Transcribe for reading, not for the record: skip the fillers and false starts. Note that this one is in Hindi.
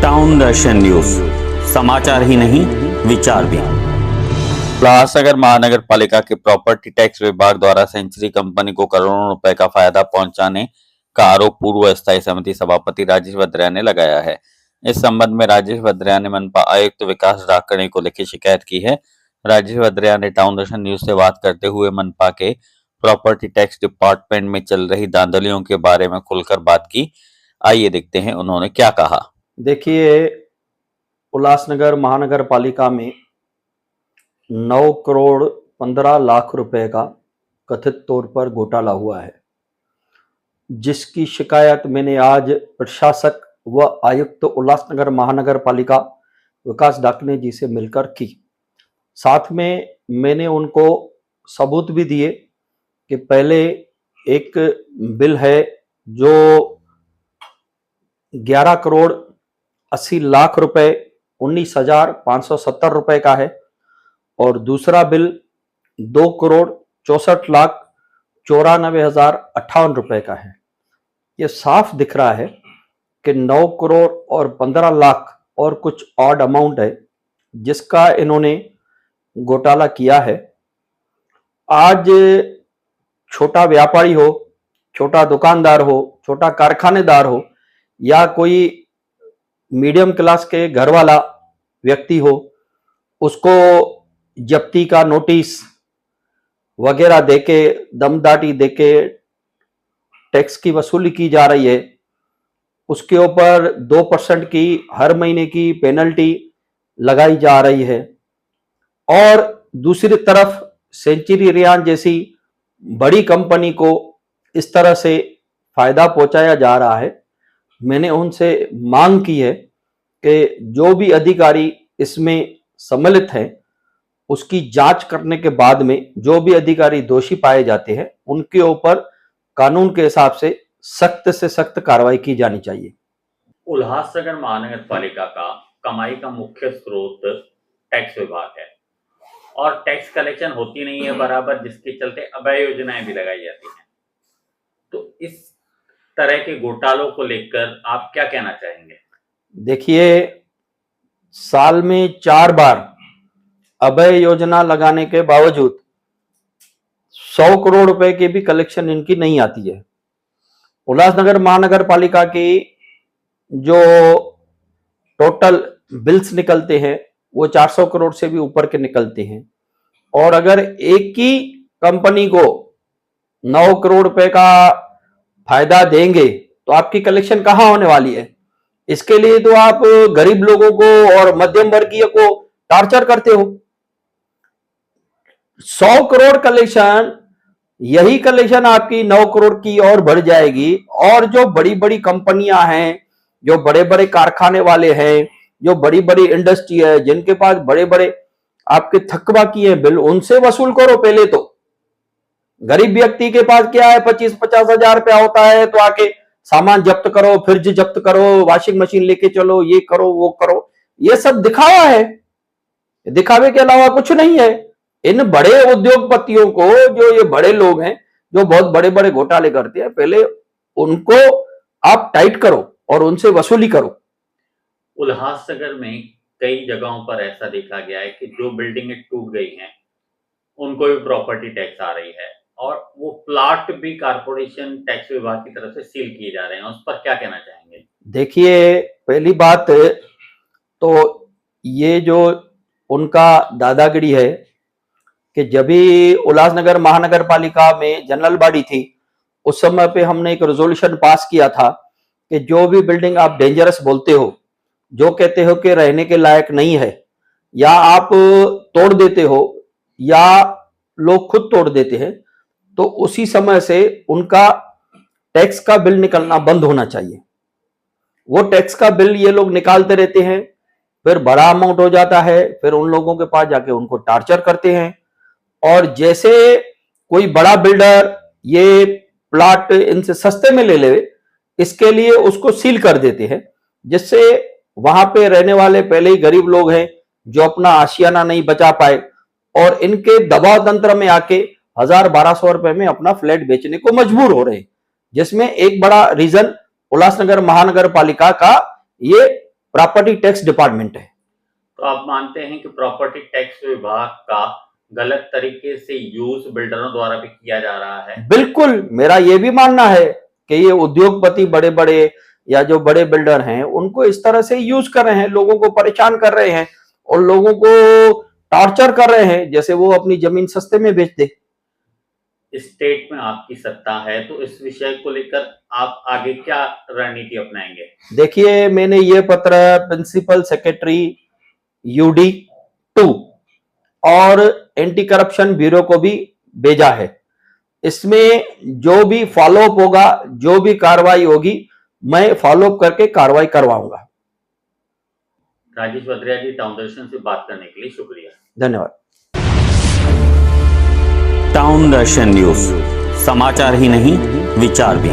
टाउन दर्शन न्यूज, समाचार ही नहीं विचार भी। उल्लासनगर महानगर पालिका के प्रॉपर्टी टैक्स विभाग द्वारा सेंचुरी कंपनी को करोड़ों रुपए का फायदा पहुंचाने का आरोप पूर्व स्थायी समिति सभापति राजेश भद्रिया ने लगाया है। इस संबंध में राजेश भद्रिया ने मनपा आयुक्त विकास डाकणे को लिखी शिकायत की है। राजेश भद्रिया ने टाउन दर्शन न्यूज से बात करते हुए मनपा के प्रॉपर्टी टैक्स डिपार्टमेंट में चल रही धांधलियों के बारे में खुलकर बात की। आइए देखते हैं उन्होंने क्या कहा। देखिए, उल्लासनगर महानगर पालिका में 9 करोड़ 15 लाख रुपए का कथित तौर पर घोटाला हुआ है, जिसकी शिकायत मैंने आज प्रशासक व आयुक्त उल्लासनगर महानगर पालिका विकास डाकणे जी से मिलकर की। साथ में मैंने उनको सबूत भी दिए कि पहले एक बिल है जो 11 करोड़ 80 लाख रुपए 19,570 रुपए का है और दूसरा बिल 2 करोड़ 64 लाख 94,058 रुपए का है। ये साफ दिख रहा है कि 9 करोड़ और 15 लाख और कुछ ऑड अमाउंट है जिसका इन्होंने घोटाला किया है। आज छोटा व्यापारी हो, छोटा दुकानदार हो, छोटा कारखानेदार हो या कोई मीडियम क्लास के घर वाला व्यक्ति हो, उसको जब्ती का नोटिस वगैरह देके, दमदाटी देके टैक्स की वसूली की जा रही है। उसके ऊपर 2% की हर महीने की पेनल्टी लगाई जा रही है और दूसरी तरफ सेंचुरी रेयान जैसी बड़ी कंपनी को इस तरह से फायदा पहुंचाया जा रहा है। मैंने उनसे मांग की है कि जो भी अधिकारी इसमें सम्मिलित हैं उसकी जांच करने के बाद में जो भी अधिकारी दोषी पाए जाते हैं उनके ऊपर कानून के हिसाब से सख्त कार्रवाई की जानी चाहिए। उल्लासनगर महानगर पालिका का कमाई का मुख्य स्रोत टैक्स विभाग है और टैक्स कलेक्शन होती नहीं है बराबर, जिसके चलते अभय योजनाएं भी लगाई जाती हैं। तो इस तरह के घोटालों को लेकर आप क्या कहना चाहेंगे? देखिए, साल में 4 बार अभय योजना लगाने के बावजूद 100 करोड़ रुपए की भी कलेक्शन इनकी नहीं आती है। उल्लासनगर महानगर पालिका की जो टोटल बिल्स निकलते हैं वो 400 करोड़ से भी ऊपर के निकलते हैं और अगर एक ही कंपनी को 9 करोड़ रुपए का फायदा देंगे तो आपकी कलेक्शन कहां होने वाली है? इसके लिए तो आप गरीब लोगों को और मध्यम वर्गीय को टार्चर करते हो। 100 करोड़ कलेक्शन, यही कलेक्शन आपकी 9 करोड़ की और बढ़ जाएगी और जो बड़ी बड़ी कंपनियां हैं, जो बड़े बड़े कारखाने वाले हैं, जो बड़ी बड़ी इंडस्ट्री है, जिनके पास बड़े बड़े आपके थकवा किए बिल, उनसे वसूल करो। पहले तो गरीब व्यक्ति के पास क्या है, 25-50 हजार रुपया होता है तो आके सामान जब्त करो, फ्रिज जब्त करो, वॉशिंग मशीन लेके चलो, ये करो वो करो। ये सब दिखावा है, दिखावे के अलावा कुछ नहीं है। इन बड़े उद्योगपतियों को, जो ये बड़े लोग हैं जो बहुत बड़े बड़े घोटाले करते हैं, पहले उनको आप टाइट करो और उनसे वसूली करो। उल्लासनगर में कई जगहों पर ऐसा देखा गया है कि जो बिल्डिंगें टूट गई हैं उनको भी प्रॉपर्टी टैक्स आ रही है और वो प्लाट भी कारपोरेशन टैक्स विभाग की तरफ से सील किए जा रहे हैं। उस पर क्या कहना चाहेंगे? देखिए, पहली बात तो ये जो उनका दादागिरी है कि जब भी उल्लासनगर महानगर पालिका में जनरल बॉडी थी उस समय पे हमने एक रेजोल्यूशन पास किया था कि जो भी बिल्डिंग आप डेंजरस बोलते हो, जो कहते हो कि रहने के लायक नहीं है, या आप तोड़ देते हो या लोग खुद तोड़ देते हैं, तो उसी समय से उनका टैक्स का बिल निकलना बंद होना चाहिए। वो टैक्स का बिल ये लोग निकालते रहते हैं, फिर बड़ा अमाउंट हो जाता है, फिर उन लोगों के पास जाके उनको टार्चर करते हैं और जैसे कोई बड़ा बिल्डर ये प्लॉट इनसे सस्ते में ले ले, इसके लिए उसको सील कर देते हैं, जिससे वहां पे रहने वाले पहले ही गरीब लोग हैं जो अपना आशियाना नहीं बचा पाए और इनके दबाव तंत्र में आके 1,000-1,200 रुपए में अपना फ्लैट बेचने को मजबूर हो रहे हैं, जिसमें एक बड़ा रीजन उल्लासनगर महानगर पालिका का ये प्रॉपर्टी टैक्स डिपार्टमेंट है। तो आप मानते हैं कि प्रॉपर्टी टैक्स विभाग का गलत तरीके से यूज बिल्डरों द्वारा भी किया जा रहा है? बिल्कुल, मेरा ये भी मानना है कि ये उद्योगपति बड़े बड़े या जो बड़े बिल्डर हैं उनको इस तरह से यूज कर रहे हैं, लोगों को परेशान कर रहे हैं और लोगों को टॉर्चर कर रहे हैं, जैसे वो अपनी जमीन सस्ते में बेच दे। स्टेट में आपकी सत्ता है, तो इस विषय को लेकर आप आगे क्या रणनीति अपनाएंगे? देखिए, मैंने ये पत्र प्रिंसिपल सेक्रेटरी यूडी 2 और एंटी करप्शन ब्यूरो को भी भेजा है। इसमें जो भी फॉलोअप होगा, जो भी कार्रवाई होगी, मैं फॉलोअप करके कार्रवाई करवाऊंगा। राजेश भद्रिया जी, टाउन दर्शन से बात करने के लिए शुक्रिया। धन्यवाद। टाउन दर्शन न्यूज, समाचार ही नहीं, विचार भी।